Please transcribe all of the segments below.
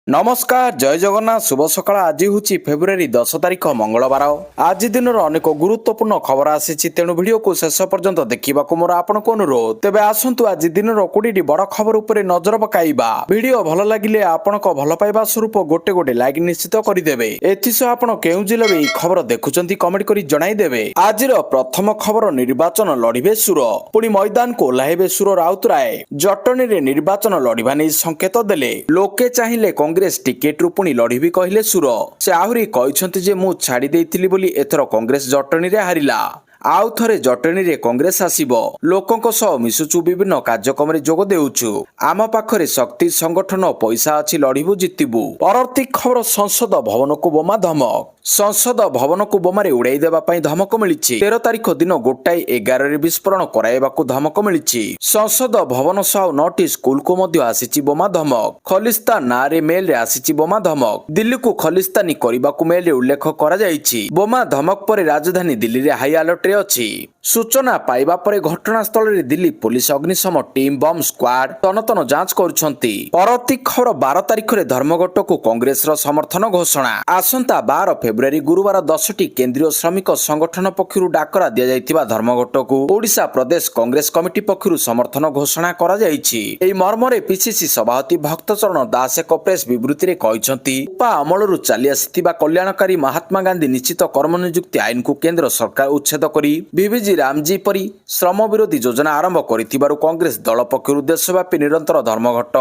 नमस्कार जय जगन्नाथ शुभ सकाळ। आज हूँ फेब्रुआरी 10 तारिख मंगलवार। आज दिन अनेक गुरुत्वपूर्ण खबर आसी तेणु भिडियो को शेष पर्यंत देखा मोर आपण को अनुरोध। तेबे आसंतु आज दिन 20 बड़ खबर उपर नजर पकाइबा। वीडियो भल लगिले आपण भल पाइबा स्वरूप गोटे गोटे लाइक निश्चित करदेवे। एथिसह आपण केउ जिल्ला रे खबर देखुचंती कमेंट करी जणाई देवे। आज प्रथम खबर निर्वाचन लड़िबे सुर पुणी मैदान को ओह्लाइबे सुर राउतराय। जटनी रे निर्वाचन लड़िबा नै संकेत देले। लोके चाहिए कांग्रेस टिकेट रु पुणी लड़िबी कहले सुर। से आहुरी कहते जे मु छाड़ी देइथिली बोली एथर कांग्रेस जटनी रे हारिला। आउ थरे जटनी रे कांग्रेस आसीबो। लोकंक सह मिसुचु विभिन्न कार्यक्रम रे जोग देउछु। आम पाखरे शक्ति संगठन पैसा अछि लड़िबु जितिबु। परवर्ती खबर संसद भवन को बोमा धमक। संसद भवन को बोमारे उड़ाई देबा पई धमक मिलिछि। 13 तारिख दिन 1:11 रे विस्फोरण कराइबाकू धमक मिलिछि। संसद भवन सह 9टी स्कूल को मध्य आसीछि बोमा धमक। खलिस्तान ना रे मेल रे आसीछि बोमा धमक। दिल्ली को खलिस्तानी करिबाकू मेल रे उल्लेख करा जाइछि। बोमा धमक पर राजधानी दिल्ली रे हाई अलर्ट रे अछि। सूचना पाइबा परे घटनास्थल रे दिल्ली पुलिस अग्निशम टीम बम स्क्वाड तनतन जांच करुछंती। परवर्ती खबर 12 तारिख रे धर्मघट को कांग्रेस रो समर्थन घोषणा। आसंता 12 फेब्रुआरी गुरुवार 10टी केंद्रीय श्रमिक संगठन पक्षरु डाकरा दिया जाइतिबा धर्मघट को ओडिशा प्रदेश कांग्रेस कमिटी पक्षरु समर्थन घोषणा करा जाइछि। एई मर्मरे पीसीसी सभापति भक्तचरण दास एक प्रेस विवृत्ति रे कहिसंती उपा अमलरु चाली आसितिबा कल्याणकारी महात्मा गांधी निश्चित कर्म नियुक्ति आईन को केंद्र सरकार उच्छेद करी बीबीजी रामजी परी श्रम विरोधी योजना आरंभ करितिबारु कांग्रेस दल पक्षरु देशव्यापी निरंतर धर्मघट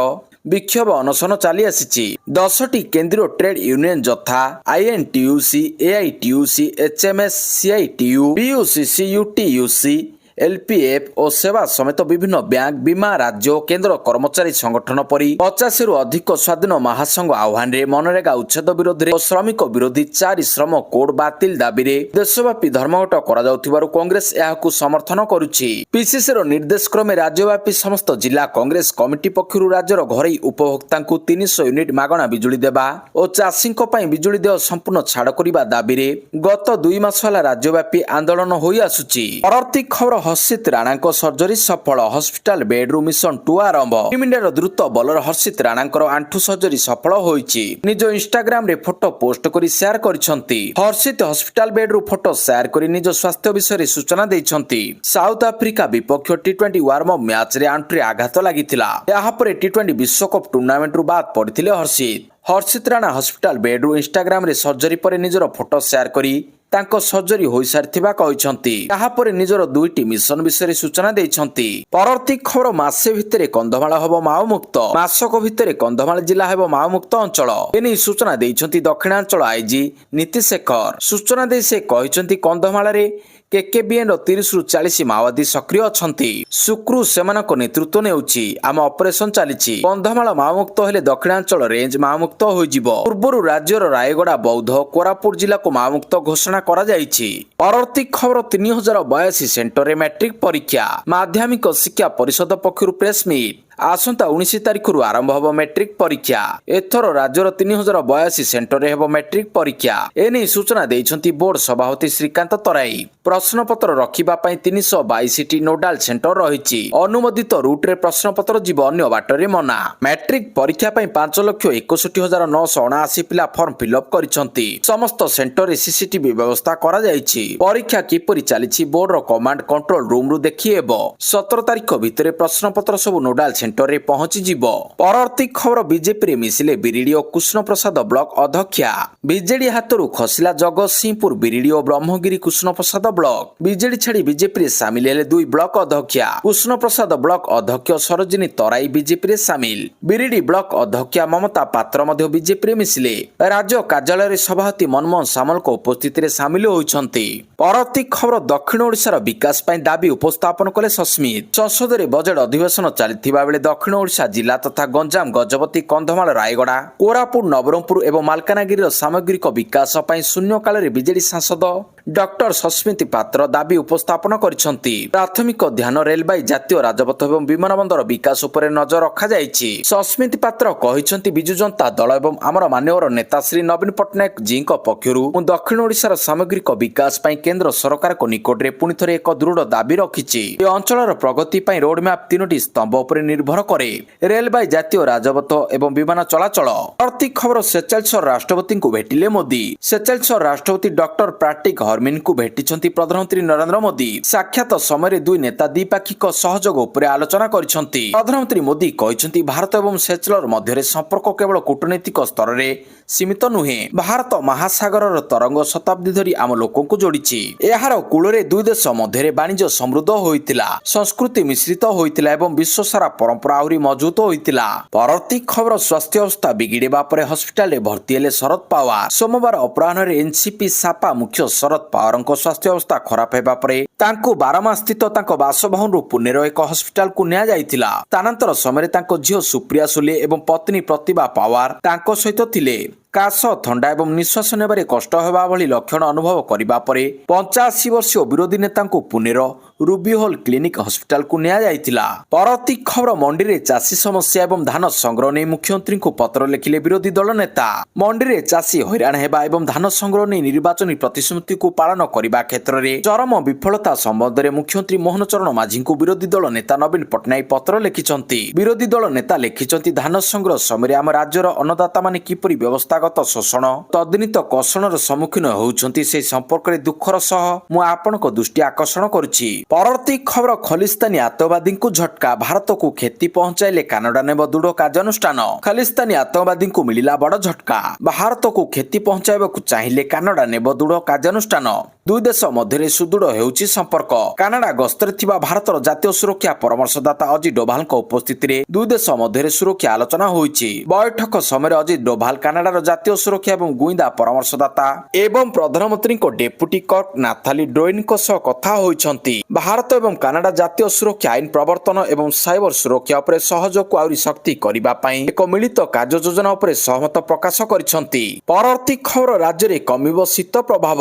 विक्षोभ अनशन चली आसी। 10टी केंद्रीय ट्रेड यूनियन जथा आईएनटीयूसी, एआईटीयूसी, एचएमएस, सीआईटीयू, बीयूसीसी, यूटीयूसी, एलपीएफ और सेवा समेत विभिन्न बैंक बीमा राज्य और केंद्र कर्मचारी संगठन परी 50 रु अधिक स्वाधीन महासंघ आह्वान रे मनरेगा उच्छेद विरोधी और श्रमिक विरोधी 4 श्रम कोड बातिल दाबी रे देशव्यापी धर्मघट करा जाउथिबारु कांग्रेस याकू समर्थन करुछि। पीसीसी रो निर्देश क्रमे राज्यव्यापी समस्त जिला कांग्रेस कमिटी पक्षरु राज्यर घरोई उपभोक्ता 300 यूनिट मागणा बिजुली देबा और चाषीक पई बिजुली देय संपूर्ण छाड़ करिबा दाबी रे गत 2 मास होला राज्यव्यापी आंदोलन होई आसुछि। परवर्ती खबर हर्षित राणा सर्जरी सफल। हॉस्पिटल बेडरू मिशन 2 आरंभ। टीम इंडिया द्रुत बॉलर हर्षित राणा आंठू सर्जरी सफल होईछि। निज इंस्टाग्राम रे फोटो पोस्ट करी शेयर करिसंती। हर्षित हॉस्पिटल बेडरू फोटो शेयर करी निज स्वास्थ्य विषय सूचना दैछंती। साउथ आफ्रिका विपक्ष टी20 वार्म अप मैच रे आंठू रे आघात लागितिला। याहा परे टी20 विश्वकप टूर्नामेंट रु बाद पड़िथिले हर्षित। हर्षित राणा हॉस्पिटल बेडरू इंस्टाग्राम रे सर्जरी पर निजर फोटो शेयर करी तांको सर्जरी होई सारथिबा कहिसंती। याहा परे निजर 2टी मिशन विषय सूचना दैछंती। परवर्ती खबर मासे भितरे कंधमाल हबो माओ मुक्त। मासक भितरे कंधमाल जिला हेबो माओ मुक्त अंचल एनी सूचना दैछंती दक्षिणांचल आईजी नीति शेखर। सूचना दे से कहिसंती कंधमाल रे केकेबीएन 30 रु 40 माओवादी सक्रिय अछंती। सुक्रु सेमानक नेतृत्व नेउछि। आम ऑपरेशन चलिछि। कंधमाल माओमुक्त हेले दक्षिणांचल रेंज माओमुक्त होइजिबो। पूर्वरु राज्यर रायगड़ा बौद्ध कोरापुट जिला को माओमुक्त घोषणा करा जाइछि। परवर्ती खबर 3082 सेंटर रे मैट्रिक परीक्षा। माध्यमिक शिक्षा परिषद पक्षरु प्रेस मीट। आसंता 19 तारिख रु आरंभ हबो मैट्रिक परीक्षा। एथर राज्यर 3082 सेंटर रे हेबो मैट्रिक परीक्षा। एने सूचना दैछंती बोर्ड सभापति श्रीकांत तराई। प्रश्नपत्र रखिबा पई 322टी नोडाल सेंटर रहिछि। अनुमोदित रूट रे प्रश्नपत्र जीव अन्य बाटरे मना। मैट्रिक परीक्षा पई 5,61,979 पिला फॉर्म फिलअप करिसंती। समस्त सेंटर रे सीसीटीवी व्यवस्था करा जाइछि। परीक्षा किपरि चालिछि बोर्ड रो कमांड कंट्रोल रूम रु देखिएबो। 17 तारिख भितरे प्रश्नपत्र सब नोडाल सेंटर रे पहुंची जीवो। परवर्ती खबर बीजेपी रे मिसिले बिरिडी और कृष्ण प्रसाद ब्लॉक अध्यक्षा। बीजेडी हाथरू खसिला जगतसिंहपुर बिरिडी और ब्रह्मगिरी कृष्ण प्रसाद ब्लॉक। बीजेडी छाड़ी बीजेपी रे शामिल हेले 2 ब्लॉक अध्यक्षा। कृष्ण प्रसाद ब्लॉक अध्यक्ष सरोजिनी तराई बीजेपी रे शामिल। बिरिडी ब्लॉक अध्यक्षा ममता पात्र मध्य बीजेपी रे मिसिले। राज्य कार्यालय रे सभापति मनमोहन सामल को उपस्थिति रे शामिल होइछंती। परवर्ती खबर दक्षिण ओडिशार विकास पई दाबी उपस्थापन कले सस्मित। संसद रे बजेट अधिवेशन चलिथिबा बेले दक्षिण ओडिशा जिला तथा गंजाम गजपति कंधमाल रायगड़ा कोरापुट नवरंगपुर एवं मालकानगिरी सामग्रिक विकास पई शून्य काल रे बीजेडी सांसद ଡକ୍ଟର ସସ୍ମିତି ପାତ୍ର ଦାବି ଉପସ୍ଥାପନ କରିଛନ୍ତି। ପ୍ରାଥମିକ ଧ୍ୟାନ ରେଳବାଇ ଜାତୀୟ ରାଜପଥ ଏବଂ ବିମାନ ବନ୍ଦର ବିକାଶ ଉପରେ ନଜର ରଖାଯାଇଛି। ସସ୍ମିତି ପାତ୍ର କହିଛନ୍ତି, ବିଜୁ ଜନତା ଦଳ ଏବଂ ଆମର ମାନ୍ୟବର ନେତା ଶ୍ରୀ ନବୀନ ପଟ୍ଟନାୟକ ଜୀଙ୍କ ପକ୍ଷରୁ ମୁଁ ଦକ୍ଷିଣ ଓଡ଼ିଶାର ସାମଗ୍ରିକ ବିକାଶ ପାଇଁ କେନ୍ଦ୍ର ସରକାରଙ୍କ ନିକଟରେ ପୁଣି ଥରେ ଏକ ଦୃଢ଼ ଦାବି ରଖିଛି। ଏ ଅଞ୍ଚଳର ପ୍ରଗତି ପାଇଁ ରୋଡମ୍ୟାପ୍ 3ଟି ସ୍ତମ୍ଭ ଉପରେ ନିର୍ଭର କରେ। ରେଳବାଇ ଜାତୀୟ ରାଜପଥ ଏବଂ ବିମାନ ଚଳାଚଳ। ପ୍ରତି ଖବର ସେଚେଲ୍ସର ରାଷ୍ଟ୍ରପତିଙ୍କୁ ଭେଟିଲେ ମୋଦି। ସେଚେଲ୍ସର ରାଷ୍ଟ୍ରପତି ଡକ୍ଟର ପ୍ରାଟିକ୍ ହର୍ମିନ୍ଙ୍କୁ ଭେଟିଛନ୍ତି ପ୍ରଧାନମନ୍ତ୍ରୀ ନରେନ୍ଦ୍ର ମୋଦି। ସାକ୍ଷାତ ସମୟରେ ଦୁଇ ନେତା ଦ୍ୱିପାକ୍ଷିକ ସହଯୋଗ ଉପରେ ଆଲୋଚନା କରିଛନ୍ତି। ପ୍ରଧାନମନ୍ତ୍ରୀ ମୋଦି କହିଛନ୍ତି, ଭାରତ ଏବଂ ସେଚେଲ୍ସର ମଧ୍ୟରେ ସମ୍ପର୍କ କେବଳ କୂଟନୈତିକ ସ୍ତରରେ ସୀମିତ ନୁହେଁ। ଭାରତ ମହାସାଗରର ତରଙ୍ଗ ଶତାବ୍ଦୀ ଧରି ଆମ ଲୋକଙ୍କୁ ଯୋଡ଼ିଛି। ଏହାର କୂଳରେ ଦୁଇ ଦେଶ ମଧ୍ୟରେ ବାଣିଜ୍ୟ ସମୃଦ୍ଧ ହୋଇଥିଲା, ସଂସ୍କୃତି ମିଶ୍ରିତ ହୋଇଥିଲା ଏବଂ ବିଶ୍ୱସାରା ପରମ୍ପରା ଆହୁରି ମଜବୁତ ହୋଇଥିଲା। ପରବର୍ତ୍ତୀ ଖବର, ସ୍ୱାସ୍ଥ୍ୟ ଅବସ୍ଥା ବିଗିଡ଼ିବା ପରେ ହସ୍ପିଟାଲରେ ଭର୍ତ୍ତି ହେଲେ ଶରଦ ପାୱାର। ସୋମବାର ଅପରାହ୍ନରେ ଏନସିପି ସାପା ମୁଖ୍ୟ ଶରଦ ପାୱାରଙ୍କ ସ୍ୱାସ୍ଥ୍ୟ ଅବସ୍ଥା ଖରାପ ହେବା ପରେ ତାଙ୍କୁ ବାରମା ସ୍ଥିତ ତାଙ୍କ ବାସଭବନରୁ ପୁନେର ଏକ ହସ୍ପିଟାଲକୁ ନିଆଯାଇଥିଲା। ସ୍ଥାନାନ୍ତର ସମୟରେ ତାଙ୍କ ଝିଅ ସୁପ୍ରିୟା ସୁଲେ ଏବଂ ପତ୍ନୀ ପ୍ରତିଭା ପାୱାର ତାଙ୍କ ସହିତ ଥିଲେ। କାଶ, ଥଣ୍ଡା ଏବଂ ନିଶ୍ୱାସ ନେବାରେ କଷ୍ଟ ହେବା ଭଳି ଲକ୍ଷଣ ଅନୁଭବ କରିବା ପରେ 85 ବର୍ଷୀୟ ବିରୋଧୀ ନେତାଙ୍କୁ ପୁନେର ରୁବି ହୋଲ୍ କ୍ଲିନିକ୍ ହସ୍ପିଟାଲକୁ ନିଆଯାଇଥିଲା। ପରବର୍ତ୍ତୀ ଖବର, ମଣ୍ଡିରେ ଚାଷୀ ସମସ୍ୟା ଏବଂ ଧାନ ସଂଗ୍ରହ ନେଇ ମୁଖ୍ୟମନ୍ତ୍ରୀଙ୍କୁ ପତ୍ର ଲେଖିଲେ ବିରୋଧୀ ଦଳ ନେତା। ମଣ୍ଡିରେ ଚାଷୀ ହଇରାଣ ହେବା ଏବଂ ଧାନ ସଂଗ୍ରହ ନେଇ ନିର୍ବାଚନୀ ପ୍ରତିଶ୍ରୁତିକୁ ପାଳନ କରିବା କ୍ଷେତ୍ରରେ ଚରମ ବିଫଳତା ସମ୍ବନ୍ଧରେ ମୁଖ୍ୟମନ୍ତ୍ରୀ ମୋହନ ଚରଣ ମାଝୀଙ୍କୁ ବିରୋଧୀ ଦଳ ନେତା ନବୀନ ପଟ୍ଟନାୟକ ପତ୍ର ଲେଖିଛନ୍ତି। ବିରୋଧୀ ଦଳ ନେତା ଲେଖିଛନ୍ତି, ଧାନ ସଂଗ୍ରହ ସମୟରେ ଆମ ରାଜ୍ୟର ଅନ୍ନଦାତାମାନେ କିପରି ବ୍ୟବସ୍ଥା ଶୋଷଣ ତଦ୍ନିତ କଷଣର ସମ୍ମୁଖୀନ ହେଉଛନ୍ତି, ସେ ସମ୍ପର୍କରେ ଦୁଃଖର ସହ ମୁଁ ଆପଣଙ୍କ ଦୃଷ୍ଟି ଆକର୍ଷଣ କରୁଛି। ପରବର୍ତ୍ତୀ ଖବର, ଖଲିସ୍ତାନୀ ଆତଙ୍କବାଦୀଙ୍କୁ ଝଟକା, ଭାରତକୁ କ୍ଷତି ପହଞ୍ଚାଇଲେ କାନାଡା ନେବ ଦୃଢ଼ କାର୍ଯ୍ୟାନୁଷ୍ଠାନ। ଖଲିସ୍ତାନୀ ଆତଙ୍କବାଦୀଙ୍କୁ ମିଳିଲା ବଡ଼ ଝଟକା। ଭାରତକୁ କ୍ଷତି ପହଞ୍ଚାଇବାକୁ ଚାହିଁଲେ କାନାଡା ନେବ ଦୃଢ଼ କାର୍ଯ୍ୟାନୁଷ୍ଠାନ। ଦୁଇ ଦେଶ ମଧ୍ୟରେ ସୁଦୃଢ଼ ହେଉଛି ସମ୍ପର୍କ। କାନାଡା ଗସ୍ତରେ ଥିବା ଭାରତର ଜାତୀୟ ସୁରକ୍ଷା ପରାମର୍ଶଦାତା ଅଜିତ ଡୋଭାଲଙ୍କ ଉପସ୍ଥିତିରେ ଦୁଇ ଦେଶ ମଧ୍ୟରେ ସୁରକ୍ଷା ଆଲୋଚନା ହୋଇଛି। ବୈଠକ ସମୟରେ ଅଜିତ ଡୋଭାଲ କାନାଡାର ଜାତୀୟ ସୁରକ୍ଷା ଏବଂ ଗୁଇନ୍ଦା ପରାମର୍ଶଦାତା ଏବଂ ପ୍ରଧାନମନ୍ତ୍ରୀଙ୍କ ଡେପୁଟି କର୍କ ନାଥାଲି ଡ୍ରୋଇନ୍ଙ୍କ ସହ କଥା ହୋଇଛନ୍ତି। ଭାରତ ଏବଂ କାନାଡା ଜାତୀୟ ସୁରକ୍ଷା ଆଇନ ପ୍ରବର୍ତ୍ତନ ଏବଂ ସାଇବର ସୁରକ୍ଷା ଉପରେ ସହଯୋଗକୁ ଆହୁରି ଶକ୍ତି କରିବା ପାଇଁ ଏକ ମିଳିତ କାର୍ଯ୍ୟ ଯୋଜନା ଉପରେ ସହମତ ପ୍ରକାଶ କରିଛନ୍ତି। ପରବର୍ତ୍ତୀ ଖବର, ରାଜ୍ୟରେ କମିବ ଶୀତ ପ୍ରଭାବ।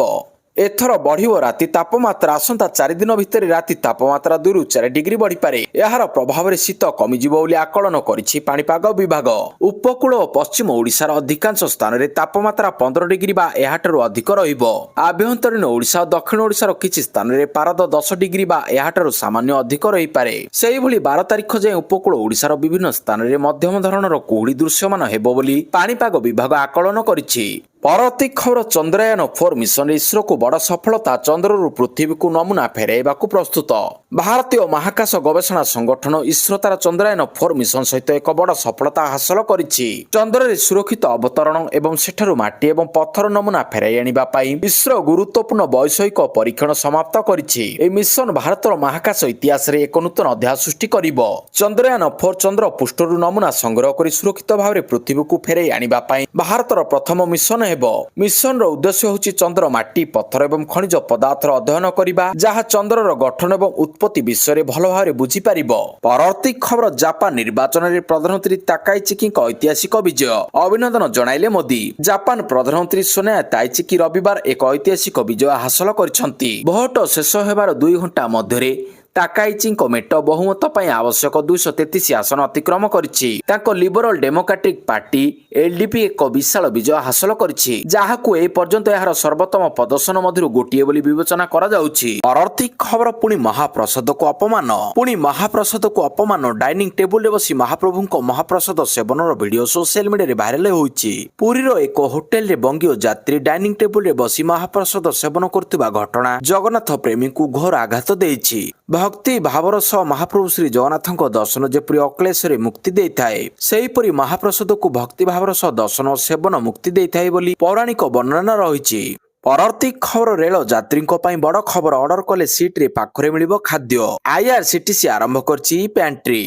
ଏଥର ବଢିବ ରାତି ତାପମାତ୍ରା। ଆସନ୍ତା 4 ଦିନ ଭିତରେ ରାତି ତାପମାତ୍ରା 2ରୁ 4 ଡିଗ୍ରୀ ବଢିପାରେ। ଏହାର ପ୍ରଭାବରେ ଶୀତ କମିଯିବ ବୋଲି ଆକଳନ କରିଛି ପାଣିପାଗ ବିଭାଗ। ଉପକୂଳ ଓ ପଶ୍ଚିମ ଓଡ଼ିଶାର ଅଧିକାଂଶ ସ୍ଥାନରେ ତାପମାତ୍ରା 15 ଡିଗ୍ରୀ ବା ଏହାଠାରୁ ଅଧିକ ରହିବ। ଆଭ୍ୟନ୍ତରୀଣ ଓଡ଼ିଶା ଓ ଦକ୍ଷିଣ ଓଡ଼ିଶାର କିଛି ସ୍ଥାନରେ ପାରଦ 10 ଡିଗ୍ରୀ ବା ଏହାଠାରୁ ସାମାନ୍ୟ ଅଧିକ ରହିପାରେ। ସେହିଭଳି 12 ତାରିଖ ଯାଏଁ ଉପକୂଳ ଓଡ଼ିଶାର ବିଭିନ୍ନ ସ୍ଥାନରେ ମଧ୍ୟମ ଧରଣର କୁହୁଡ଼ି ଦୃଶ୍ୟମାନ ହେବ ବୋଲି ପାଣିପାଗ ବିଭାଗ ଆକଳନ କରିଛି। ପରବର୍ତ୍ତୀ ଖବର, ଚନ୍ଦ୍ରୟାନ 4 ମିଶନରେ ଇସ୍ରୋକୁ ବଡ଼ ସଫଳତା। ଚନ୍ଦ୍ରରୁ ପୃଥିବୀକୁ ନମୁନା ଫେରାଇବାକୁ ପ୍ରସ୍ତୁତ। ଭାରତୀୟ ମହାକାଶ ଗବେଷଣା ସଂଗଠନ ଇସ୍ରୋ ତାର ଚନ୍ଦ୍ରୟାନ 4 ମିଶନ ସହିତ ଏକ ବଡ଼ ସଫଳତା ହାସଲ କରିଛି। ଚନ୍ଦ୍ରରେ ସୁରକ୍ଷିତ ଅବତରଣ ଏବଂ ସେଠାରୁ ମାଟି ଏବଂ ପଥର ନମୁନା ଫେରାଇ ଆଣିବା ପାଇଁ ଇସ୍ରୋ ଗୁରୁତ୍ୱପୂର୍ଣ୍ଣ ବୈଷୟିକ ପରୀକ୍ଷଣ ସମାପ୍ତ କରିଛି। ଏହି ମିଶନ ଭାରତର ମହାକାଶ ଇତିହାସରେ ଏକ ନୂତନ ଅଧ୍ୟାୟ ସୃଷ୍ଟି କରିବ। ଚନ୍ଦ୍ରୟାନ 4 ଚନ୍ଦ୍ର ପୃଷ୍ଠରୁ ନମୁନା ସଂଗ୍ରହ କରି ସୁରକ୍ଷିତ ଭାବରେ ପୃଥିବୀକୁ ଫେରାଇ ଆଣିବା ପାଇଁ ଭାରତର ପ୍ରଥମ ମିଶନ ହେବ। ମିଶନର ଉଦ୍ଦେଶ୍ୟ ହେଉଛି ଚନ୍ଦ୍ର ମାଟି, ପଥର ଏବଂ ଖଣିଜ ପଦାର୍ଥର ଅଧ୍ୟୟନ କରିବା, ଯାହା ଚନ୍ଦ୍ରର ଗଠନ ଏବଂ ଉତ୍ପତ୍ତି ବିଷୟରେ ଭଲ ଭାବରେ ବୁଝିପାରିବ। ପରବର୍ତ୍ତୀ ଖବର, ଜାପାନ ନିର୍ବାଚନରେ ପ୍ରଧାନମନ୍ତ୍ରୀ ତାକାଇଚିକିଙ୍କ ଐତିହାସିକ ବିଜୟ। ଅଭିନନ୍ଦନ ଜଣାଇଲେ ମୋଦି। ଜାପାନ ପ୍ରଧାନମନ୍ତ୍ରୀ ସୋନାଏ ତାଇଚିକି ରବିବାର ଏକ ଐତିହାସିକ ବିଜୟ ହାସଲ କରିଛନ୍ତି। ଭୋଟ ଶେଷ ହେବାର 2 ଘଣ୍ଟା ମଧ୍ୟରେ ତାକାଇଚିଙ୍କ ମେଟ ବହୁମତ ପାଇଁ ଆବଶ୍ୟକ 233 ଆସନ ଅତିକ୍ରମ କରିଛି। ତାଙ୍କ ଲିବରାଲ ଡେମୋକ୍ରାଟିକ ପାର୍ଟି ଏଲଡିପି ଏକ ବିଶାଳ ବିଜୟ ହାସଲ କରିଛି, ଯାହାକୁ ଏ ପର୍ଯ୍ୟନ୍ତ ଏହାର ସର୍ବୋତ୍ତମ ପ୍ରଦର୍ଶନ ମଧ୍ୟରୁ ଗୋଟିଏ ବୋଲି ବିବେଚନା କରାଯାଉଛି। ପରବର୍ତ୍ତୀ ଖବର, ପୁଣି ମହାପ୍ରସାଦକୁ ଅପମାନ। ପୁଣି ମହାପ୍ରସାଦକୁ ଅପମାନ। ଡାଇନିଂ ଟେବୁଲରେ ବସି ମହାପ୍ରଭୁଙ୍କ ମହାପ୍ରସାଦ ସେବନର ଭିଡିଓ ସୋସିଆଲ ମିଡିଆରେ ଭାଇରାଲ ହୋଇଛି। ପୁରୀର ଏକ ହୋଟେଲରେ ବଙ୍ଗୀୟ ଯାତ୍ରୀ ଡାଇନିଂ ଟେବୁଲରେ ବସି ମହାପ୍ରସାଦ ସେବନ କରୁଥିବା ଘଟଣା ଜଗନ୍ନାଥ ପ୍ରେମୀଙ୍କୁ ଘୋର ଆଘାତ ଦେଇଛି। ଭକ୍ତି ଭାବର ସହ ମହାପ୍ରଭୁ ଶ୍ରୀ ଜଗନ୍ନାଥଙ୍କ ଦର୍ଶନ ଯେପରି ଅକ୍ଲେଶରେ ମୁକ୍ତି ଦେଇଥାଏ, ସେହିପରି ମହାପ୍ରସାଦକୁ ଭକ୍ତି ଭାବର ସହ ଦର୍ଶନ ଓ ସେବନ ମୁକ୍ତି ଦେଇଥାଏ ବୋଲି ପୌରାଣିକ ବର୍ଣ୍ଣନା ରହିଛି। ପରବର୍ତ୍ତୀ ଖବର, ରେଳ ଯାତ୍ରୀଙ୍କ ପାଇଁ ବଡ଼ ଖବର। ଅର୍ଡର କଲେ ସିଟରେ ପାଖରେ ମିଳିବ ଖାଦ୍ୟ। ଆଇଆରସିଟିସି ଆରମ୍ଭ କରିଛି ପ୍ୟାଣ୍ଟ୍ରି।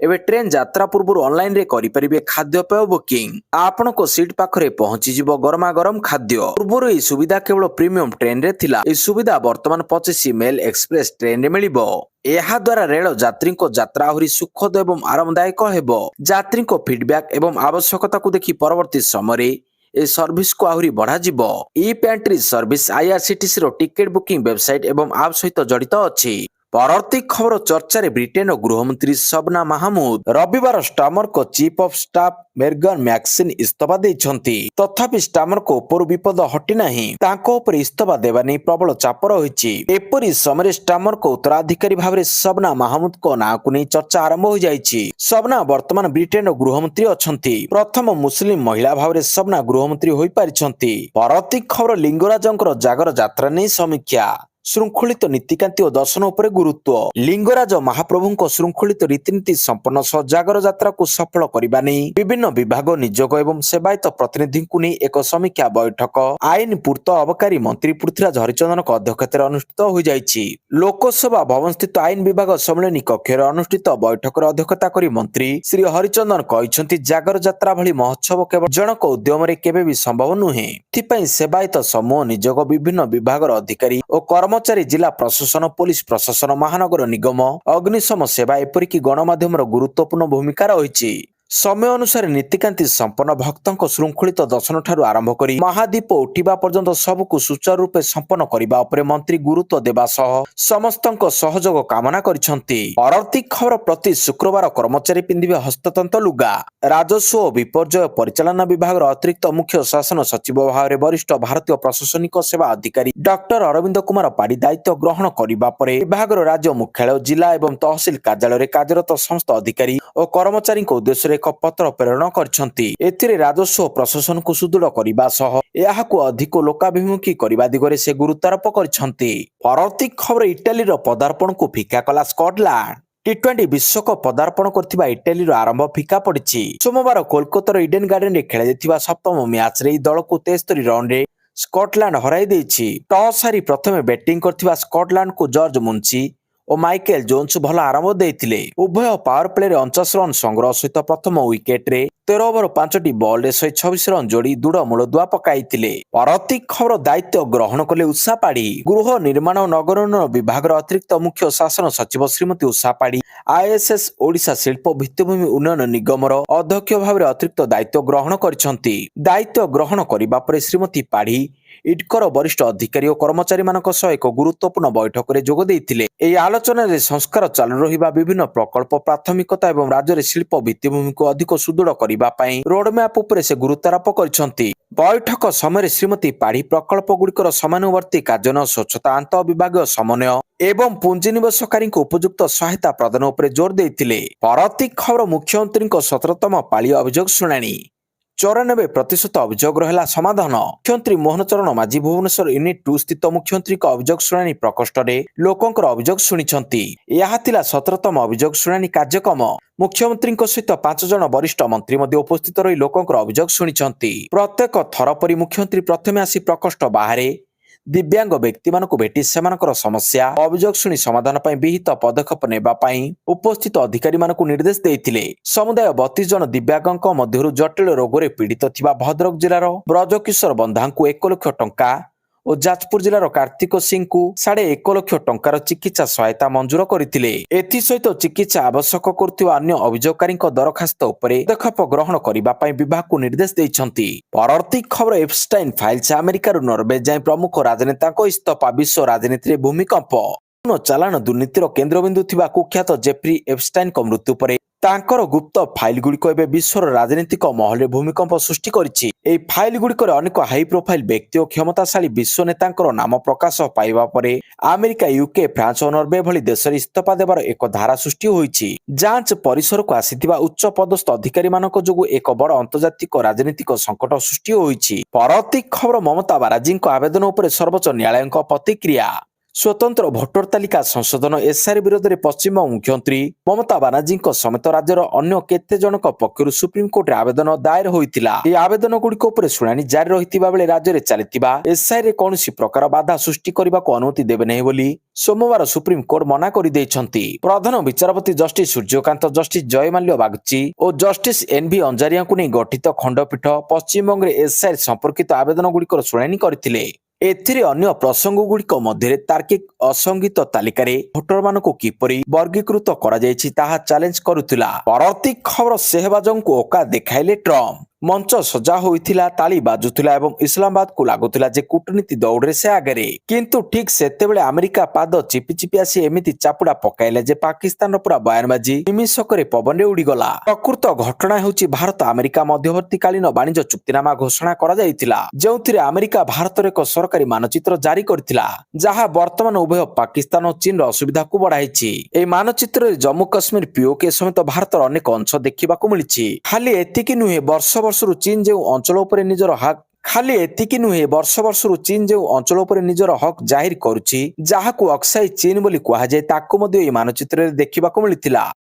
ଏବେ ଟ୍ରେନ ଯାତ୍ରା ପୂର୍ବରୁ ଅନଲାଇନରେ କରିପାରିବେ ଖାଦ୍ୟପେୟ ବୁକିଂ। ଆପଣଙ୍କ ସିଟ୍ ପାଖରେ ପହଞ୍ଚିଯିବ ଗରମା ଗରମ ଖାଦ୍ୟ। ପୂର୍ବରୁ ଏହି ସୁବିଧା କେବଳ ପ୍ରିମିୟମ ଟ୍ରେନରେ ଥିଲା। ଏହି ସୁବିଧା ବର୍ତ୍ତମାନ 25 ମେଲ ଏକ୍ସପ୍ରେସ ଟ୍ରେନରେ ମିଳିବ। ଏହା ଦ୍ୱାରା ରେଳ ଯାତ୍ରୀଙ୍କ ଯାତ୍ରା ଆହୁରି ସୁଖଦ ଏବଂ ଆରାମଦାୟକ ହେବ। ଯାତ୍ରୀଙ୍କ ଫିଡବ୍ୟାକ୍ ଏବଂ ଆବଶ୍ୟକତାକୁ ଦେଖି ପରବର୍ତ୍ତୀ ସମୟରେ ଏ ସର୍ଭିସକୁ ଆହୁରି ବଢାଯିବ। ଇ ପ୍ୟାଣ୍ଟ୍ରି ସର୍ଭିସ ଆଇଆରସିଟିସି ର ଟିକେଟ ବୁକିଂ ୱେବସାଇଟ ଏବଂ ଆପ୍ ସହିତ ଜଡିତ ଅଛି। ପରବର୍ତ୍ତୀ ଖବର ଚର୍ଚ୍ଚାରେ ବ୍ରିଟେନର ଗୃହମନ୍ତ୍ରୀ ଶବନା ମାହମୁଦ ରବିବାର ଷ୍ଟାମରଙ୍କ ଚିଫ ଅଫ ଷ୍ଟାଫ ମେର୍ଗାନ ମ୍ୟାକ୍ସିନ୍ ଇସ୍ତଫା ଦେଇଛନ୍ତି। ତଥାପି ଷ୍ଟାମରଙ୍କ ଉପରୁ ବିପଦ ହଟିନାହିଁ। ତାଙ୍କ ଉପରେ ଇସ୍ତଫା ଦେବା ନେଇ ପ୍ରବଳ ଚାପ ରହିଛି। ଏପରି ସମୟରେ ଷ୍ଟାମରଙ୍କ ଉତ୍ତରାଧିକାରୀ ଭାବରେ ଶବନା ମାହମୁଦଙ୍କ ନାଁକୁ ନେଇ ଚର୍ଚ୍ଚା ଆରମ୍ଭ ହୋଇଯାଇଛି। ଶବନା ବର୍ତ୍ତମାନ ବ୍ରିଟେନର ଗୃହମନ୍ତ୍ରୀ ଅଛନ୍ତି। ପ୍ରଥମ ମୁସଲିମ ମହିଳା ଭାବରେ ଶବନା ଗୃହମନ୍ତ୍ରୀ ହୋଇପାରିଛନ୍ତି। ପରବର୍ତ୍ତୀ ଖବର ଲିଙ୍ଗରାଜଙ୍କର ଜାଗର ଯାତ୍ରା ନେଇ ସମୀକ୍ଷା। ଶୃଙ୍ଖଳିତ ନୀତିକାନ୍ତି ଓ ଦର୍ଶନ ଉପରେ ଗୁରୁତ୍ୱ। ଲିଙ୍ଗରାଜ ମହାପ୍ରଭୁଙ୍କ ଶୃଙ୍ଖଳିତ ରୀତିନୀତି ସମ୍ପନ୍ନ ସହ ଜାଗର ଯାତ୍ରାକୁ ସଫଳ କରିବା ନେଇ ବିଭିନ୍ନ ବିଭାଗ ନିଯୋଗ ଏବଂ ସେବାୟତ ପ୍ରତିନିଧିଙ୍କୁ ନେଇ ଏକ ସମୀକ୍ଷା ବୈଠକ ଆଇନ ପୂର୍ତ୍ତ ଅବକାରୀ ମନ୍ତ୍ରୀ ପୃଥ୍ୱୀରାଜ ହରିଚନ୍ଦନଙ୍କ ଅଧ୍ୟକ୍ଷତାରେ ଅନୁଷ୍ଠିତ ହୋଇଯାଇଛି। ଲୋକସଭା ଭବନ ସ୍ଥିତ ଆଇନ ବିଭାଗ ସମ୍ମିଳନୀ କକ୍ଷରେ ଅନୁଷ୍ଠିତ ବୈଠକରେ ଅଧ୍ୟକ୍ଷତା କରି ମନ୍ତ୍ରୀ ଶ୍ରୀ ହରିଚନ୍ଦନ କହିଛନ୍ତି, ଜାଗର ଯାତ୍ରା ଭଳି ମହୋତ୍ସବ କେବଳ ଜଣକ ଉଦ୍ୟମରେ କେବେ ବି ସମ୍ଭବ ନୁହେଁ। ଏଥିପାଇଁ ସେବାୟତ ସମୂହ ନିଯୋଗ, ବିଭିନ୍ନ ବିଭାଗର ଅଧିକାରୀ ଓ କର୍ମଚାରୀ, ଜିଲ୍ଲା ପ୍ରଶାସନ, ପୋଲିସ ପ୍ରଶାସନ, ମହାନଗର ନିଗମ, ଅଗ୍ନିଶମ ସେବା ଏପରିକି ଗଣମାଧ୍ୟମର ଗୁରୁତ୍ୱପୂର୍ଣ୍ଣ ଭୂମିକା ରହିଛି। ସମୟ ଅନୁସାରେ ନୀତିକାନ୍ତି ସମ୍ପନ୍ନ ଭକ୍ତଙ୍କ ଶୃଙ୍ଖଳିତ ଦର୍ଶନ ଠାରୁ ଆରମ୍ଭ କରି ମହାଦୀପ ଉଠିବା ପର୍ଯ୍ୟନ୍ତ ସବୁକୁ ସୁଚାରୁ ରୂପେ ସମ୍ପନ୍ନ କରିବା ଉପରେ ମନ୍ତ୍ରୀ ଗୁରୁତ୍ୱ ଦେବା ସହ ସମସ୍ତଙ୍କ ସହଯୋଗ କାମନା କରିଛନ୍ତି। ପରବର୍ତ୍ତୀ ଖବର ପ୍ରତି ଶୁକ୍ରବାର କର୍ମଚାରୀ ପିନ୍ଧିବେ ହସ୍ତତନ୍ତ ଲୁଗା। ରାଜସ୍ୱ ଓ ବିପର୍ଯ୍ୟୟ ପରିଚାଳନା ବିଭାଗର ଅତିରିକ୍ତ ମୁଖ୍ୟ ଶାସନ ସଚିବ ଭାବରେ ବରିଷ୍ଠ ଭାରତୀୟ ପ୍ରଶାସନିକ ସେବା ଅଧିକାରୀ ଡକ୍ଟର ଅରବିନ୍ଦ କୁମାର ପାଢୀ ଦାୟିତ୍ୱ ଗ୍ରହଣ କରିବା ପରେ ବିଭାଗର ରାଜ୍ୟ ମୁଖ୍ୟାଳୟ, ଜିଲ୍ଲା ଏବଂ ତହସିଲ କାର୍ଯ୍ୟାଳୟରେ କାର୍ଯ୍ୟରତ ସମସ୍ତ ଅଧିକାରୀ ଓ କର୍ମଚାରୀଙ୍କ ଉଦ୍ଦେଶ୍ୟରେ ଏକ ପତ୍ର ପ୍ରେରଣ କରିଛନ୍ତି। ଏଥିରେ ରାଜସ୍ୱ ପ୍ରଶାସନକୁ ସୁଦୃଢ କରିବା ସହ ଏହାକୁ ଅଧିକ ଲୋକାଭିମୁଖୀ କରିବା ଦିଗରେ ସେ ଗୁରୁତ୍ୱାରୋପ କରିଛନ୍ତି। ପରବର୍ତ୍ତୀ ଖବର ଇଟାଲୀର ପଦାର୍ପଣକୁ ଫିକା କଲା ସ୍କଟଲ୍ୟାଣ୍ଡ। ଟି20 ବିଶ୍ୱକପ ପଦାର୍ପଣ କରିଥିବା ଇଟାଲୀର ଆରମ୍ଭ ଫିକା ପଡିଛି। ସୋମବାର କୋଲକାତାର ଇଡେନ ଗାର୍ଡେନରେ ଖେଳାଯାଇଥିବା ସପ୍ତମ ମ୍ୟାଚରେ ଏହି ଦଳକୁ 73 ରନରେ ସ୍କଟଲ୍ୟାଣ୍ଡ ହରାଇ ଦେଇଛି। ଟସ୍ ହାରି ପ୍ରଥମେ ବ୍ୟାଟିଂ କରିଥିବା ସ୍କଟଲ୍ୟାଣ୍ଡକୁ ଜର୍ଜ ମୁନ୍ସି ଓ ମାଇକେଲ ଜୋନ୍ସ ଭଲ ଆରମ୍ଭ ଦେଇଥିଲେ। ଉଭୟ ପାୱାର ପ୍ଲେରେ 49 ରନ୍ ସଂଗ୍ରହ ସହିତ ପ୍ରଥମ ୱିକେଟରେ 13 ଓଭର 5ଟି ବଲରେ 126 ରନ୍ ଯୋଡ଼ି ଦୃଢ଼ ମୂଳଦୁଆ ପକାଇଥିଲେ। ପରବର୍ତ୍ତୀ ଖବର ଦାୟିତ୍ୱ ଗ୍ରହଣ କଲେ ଉଷା ପାଢୀ। ଗୃହ ନିର୍ମାଣ ଓ ନଗର ଉନ୍ନୟନ ବିଭାଗର ଅତିରିକ୍ତ ମୁଖ୍ୟ ଶାସନ ସଚିବ ଶ୍ରୀମତୀ ଉଷା ପାଢୀ ଆଇଏସ୍ଏସ୍ ଓଡ଼ିଶା ଶିଳ୍ପ ଭିତ୍ତିଭୂମି ଉନ୍ନୟନ ନିଗମର ଅଧ୍ୟକ୍ଷ ଭାବରେ ଅତିରିକ୍ତ ଦାୟିତ୍ୱ ଗ୍ରହଣ କରିଛନ୍ତି। ଦାୟିତ୍ୱ ଗ୍ରହଣ କରିବା ପରେ ଶ୍ରୀମତୀ ପାଢୀ ଇଡ୍କୋର ବରିଷ୍ଠ ଅଧିକାରୀ ଓ କର୍ମଚାରୀମାନଙ୍କ ସହ ଏକ ଗୁରୁତ୍ୱପୂର୍ଣ୍ଣ ବୈଠକରେ ଯୋଗ ଦେଇଥିଲେ। ଏହି ଆଲୋଚନାରେ ସଂସ୍କାର ଚାଲୁ ରହିବା ବିଭିନ୍ନ ପ୍ରକଳ୍ପ ପ୍ରାଥମିକତା ଏବଂ ରାଜ୍ୟରେ ଶିଳ୍ପ ଭିତ୍ତିଭୂମିକୁ ଅଧିକ ସୁଦୃଢ଼ କରିବା ପାଇଁ ରୋଡମ୍ୟାପ ଉପରେ ସେ ଗୁରୁତ୍ୱାରୋପ କରିଛନ୍ତି। ବୈଠକ ସମୟରେ ଶ୍ରୀମତୀ ପାଢୀ ପ୍ରକଳ୍ପଗୁଡ଼ିକର ସମୟାନୁବର୍ତ୍ତୀ କାର୍ଯ୍ୟାନ୍ୱୟନ, ସ୍ୱଚ୍ଛତା, ଆନ୍ତଃ ବିଭାଗୀୟ ସମନ୍ୱୟ ଏବଂ ପୁଞ୍ଜିନିବେଶକାରୀଙ୍କୁ ଉପଯୁକ୍ତ ସହାୟତା ପ୍ରଦାନ ଉପରେ ଜୋର ଦେଇଥିଲେ। ପରବର୍ତ୍ତୀ ଖବର ମୁଖ୍ୟମନ୍ତ୍ରୀଙ୍କ 17ତମ ପାଳି ଅଭିଯୋଗ ଶୁଣାଣି। 94% ଅଭିଯୋଗର ହେଲା ସମାଧାନ। ମୁଖ୍ୟମନ୍ତ୍ରୀ ମୋହନ ଚରଣ ମାଝୀ ଭୁବନେଶ୍ୱର ୟୁନିଟ୍ 2 ସ୍ଥିତ ମୁଖ୍ୟମନ୍ତ୍ରୀଙ୍କ ଅଭିଯୋଗ ଶୁଣାଣି ପ୍ରକୋଷ୍ଠରେ ଲୋକଙ୍କର ଅଭିଯୋଗ ଶୁଣିଛନ୍ତି। ଏହା ଥିଲା 17ତମ ଅଭିଯୋଗ ଶୁଣାଣି କାର୍ଯ୍ୟକ୍ରମ। ମୁଖ୍ୟମନ୍ତ୍ରୀଙ୍କ ସହିତ 5 ଜଣ ବରିଷ୍ଠ ମନ୍ତ୍ରୀ ମଧ୍ୟ ଉପସ୍ଥିତ ରହି ଲୋକଙ୍କର ଅଭିଯୋଗ ଶୁଣିଛନ୍ତି। ପ୍ରତ୍ୟେକ ଥର ପରି ମୁଖ୍ୟମନ୍ତ୍ରୀ ପ୍ରଥମେ ଆସି ପ୍ରକୋଷ୍ଠ ବାହାରେ ଦିବ୍ୟାଙ୍ଗ ବ୍ୟକ୍ତିମାନଙ୍କୁ ଭେଟି ସେମାନଙ୍କର ସମସ୍ୟା ଅଭିଯୋଗ ଶୁଣି ସମାଧାନ ପାଇଁ ବିହିତ ପଦକ୍ଷେପ ନେବା ପାଇଁ ଉପସ୍ଥିତ ଅଧିକାରୀମାନଙ୍କୁ ନିର୍ଦ୍ଦେଶ ଦେଇଥିଲେ। ସମୁଦାୟ 32 ଜଣ ଦିବ୍ୟାଙ୍ଗଙ୍କ ମଧ୍ୟରୁ ଜଟିଳ ରୋଗରେ ପୀଡ଼ିତ ଥିବା ଭଦ୍ରକ ଜିଲ୍ଲାର ବ୍ରଜକିଶୋର ବନ୍ଧାଙ୍କୁ 1 ଲକ୍ଷ ଟଙ୍କା ଓ ଯାଜପୁର ଜିଲ୍ଲାର କାର୍ତ୍ତିକ ସିଂଙ୍କୁ 1.5 ଲକ୍ଷ ଟଙ୍କାର ଚିକିତ୍ସା ସହାୟତା ମଞ୍ଜୁର କରିଥିଲେ। ଏଥିସହିତ ଚିକିତ୍ସା ଆବଶ୍ୟକ କରୁଥିବା ଅନ୍ୟ ଅଭିଯୋଗକାରୀଙ୍କ ଦରଖାସ୍ତ ଉପରେ ପଦକ୍ଷେପ ଗ୍ରହଣ କରିବା ପାଇଁ ବିଭାଗକୁ ନିର୍ଦ୍ଦେଶ ଦେଇଛନ୍ତି। ପରବର୍ତ୍ତୀ ଖବର ଏପଷ୍ଟାଇନ୍ ଫାଇଲ୍ସ। ଆମେରିକାରୁ ନରୱେ ଯାଏଁ ପ୍ରମୁଖ ରାଜନେତାଙ୍କ ଇସ୍ତଫା। ବିଶ୍ୱ ରାଜନୀତିରେ ଭୂମିକମ୍ପ। ଚାଲାଣ ଦୁର୍ନୀତିର କେନ୍ଦ୍ରବିନ୍ଦୁ ଥିବା କୁଖ୍ୟାତ ଜେଫ୍ରି ଏପଷ୍ଟାଇନ୍ଙ୍କ ମୃତ୍ୟୁ ପରେ ତାଙ୍କର ଗୁପ୍ତ ଫାଇଲ ଗୁଡ଼ିକ ଏବେ ବିଶ୍ୱର ରାଜନୈତିକ ମହଲରେ ଭୂମିକମ୍ପ ସୃଷ୍ଟି କରିଛି। ଏହି ଫାଇଲ ଗୁଡ଼ିକରେ ଅନେକ ହାଇ ପ୍ରୋଫାଇଲ ବ୍ୟକ୍ତି ଓ କ୍ଷମତାଶାଳୀ ବିଶ୍ୱ ନେତାଙ୍କର ନାମ ପ୍ରକାଶ ପାଇବା ପରେ ଆମେରିକା, ୟୁକେ, ଫ୍ରାନ୍ସ ଓ ନରୱେ ଭଳି ଦେଶରେ ଇସ୍ତଫା ଦେବାର ଏକ ଧାରା ସୃଷ୍ଟି ହୋଇଛି। ଯାଞ୍ଚ ପରିସରକୁ ଆସିଥିବା ଉଚ୍ଚ ପଦସ୍ଥ ଅଧିକାରୀମାନଙ୍କ ଯୋଗୁଁ ଏକ ବଡ଼ ଆନ୍ତର୍ଜାତିକ ରାଜନୈତିକ ସଙ୍କଟ ସୃଷ୍ଟି ହୋଇଛି। ପରବର୍ତ୍ତୀ ଖବର ମମତା ବାନାର୍ଜୀଙ୍କ ଆବେଦନ ଉପରେ ସର୍ବୋଚ୍ଚ ନ୍ୟାୟାଳୟଙ୍କ ପ୍ରତିକ୍ରିୟା। ସ୍ୱତନ୍ତ୍ର ଭୋଟର ତାଲିକା ସଂଶୋଧନ ଏସ୍ଆଇଆର୍ ବିରୋଧରେ ପଶ୍ଚିମବଙ୍ଗ ମୁଖ୍ୟମନ୍ତ୍ରୀ ମମତା ବାନାର୍ଜୀଙ୍କ ସମେତ ରାଜ୍ୟର ଅନ୍ୟ କେତେ ଜଣଙ୍କ ପକ୍ଷରୁ ସୁପ୍ରିମକୋର୍ଟରେ ଆବେଦନ ଦାଏର ହୋଇଥିଲା। ଏହି ଆବେଦନ ଗୁଡ଼ିକ ଉପରେ ଶୁଣାଣି ଜାରି ରହିଥିବା ବେଳେ ରାଜ୍ୟରେ ଚାଲିଥିବା ଏସ୍ଆଇଆର୍ରେ କୌଣସି ପ୍ରକାର ବାଧା ସୃଷ୍ଟି କରିବାକୁ ଅନୁମତି ଦେବେ ନାହିଁ ବୋଲି ସୋମବାର ସୁପ୍ରିମକୋର୍ଟ ମନା କରିଦେଇଛନ୍ତି। ପ୍ରଧାନ ବିଚାରପତି ଜଷ୍ଟିସ ସୂର୍ଯ୍ୟକାନ୍ତ, ଜଷ୍ଟିସ ଜୟମାଲ୍ୟ ବାଗଚି ଓ ଜଷ୍ଟିସ ଏନ୍ଭି ଅଞ୍ଜାରିଆଙ୍କୁ ନେଇ ଗଠିତ ଖଣ୍ଡପୀଠ ପଶ୍ଚିମବଙ୍ଗରେ ଏସ୍ଆଇଆର୍ ସମ୍ପର୍କିତ ଆବେଦନ ଗୁଡ଼ିକର ଶୁଣାଣି କରିଥିଲେ। ଏଥିରେ ଅନ୍ୟ ପ୍ରସଙ୍ଗଗୁଡ଼ିକ ମଧ୍ୟରେ ତାର୍କିକ ଅସଙ୍ଗୀତ ତାଲିକାରେ ଭୋଟରମାନଙ୍କୁ କିପରି ବର୍ଗୀକୃତ କରାଯାଇଛି ତାହା ଚ୍ୟାଲେଞ୍ଜ କରୁଥିଲା। ପରବର୍ତ୍ତୀ ଖବର ସେହବାଜଙ୍କୁ ଓକା ଦେଖାଇଲେ ଟ୍ରମ୍ପ। ମଞ୍ଚ ସଜା ହୋଇଥିଲା, ତାଳି ବାଜୁଥିଲା ଏବଂ ଇସଲାମାବାଦକୁ ଲାଗୁଥିଲା ଯେ କୂଟନୀତି ଦୌଡ଼ରେ ସେ ଆଗରେ। କିନ୍ତୁ ଠିକ୍ ସେତେବେଳେ ଆମେରିକା ପାଦ ଚିପି ଚିପି ଆସି ଏମିତି ଚାପୁଡ଼ା ପକାଇଲେ ଯେ ପାକିସ୍ତାନର ପୁରା ବୟାନବାଜି ନିମିଷକରେ ପବନରେ ଉଡ଼ିଗଲା। ପ୍ରକୃତ ଘଟଣା ହେଉଛି ଭାରତ ଆମେରିକା ମଧ୍ୟବର୍ତ୍ତୀକାଳୀନ ବାଣିଜ୍ୟ ଚୁକ୍ତିନାମା ଘୋଷଣା କରାଯାଇଥିଲା, ଯେଉଁଥିରେ ଆମେରିକା ଭାରତର ଏକ ସରକାରୀ ମାନଚିତ୍ର ଜାରି କରିଥିଲା, ଯାହା ବର୍ତ୍ତମାନ ଉଭୟ ପାକିସ୍ତାନ ଓ ଚୀନର ଅସୁବିଧାକୁ ବଢ଼ାଇଛି। ଏହି ମାନଚିତ୍ରରେ ଜମ୍ମୁ କାଶ୍ମୀର ପିଓକେ ସମେତ ଭାରତର ଅନେକ ଅଂଶ ଦେଖିବାକୁ ମିଳିଛି। ଖାଲି ଏତିକି ନୁହେଁ, ବର୍ଷ ବର୍ଷରୁ ଚୀନ ଯେଉଁ ଅଞ୍ଚଳ ଉପରେ ନିଜର ହକ୍ ଜାହିର କରୁଛି, ଯାହାକୁ ଅକ୍ସାଇ ଚୀନ ବୋଲି କୁହାଯାଏ, ତାକୁ ମଧ୍ୟ ଏହି ମାନଚିତ୍ରରେ ଦେଖିବାକୁ ମିଳିଥିଲା।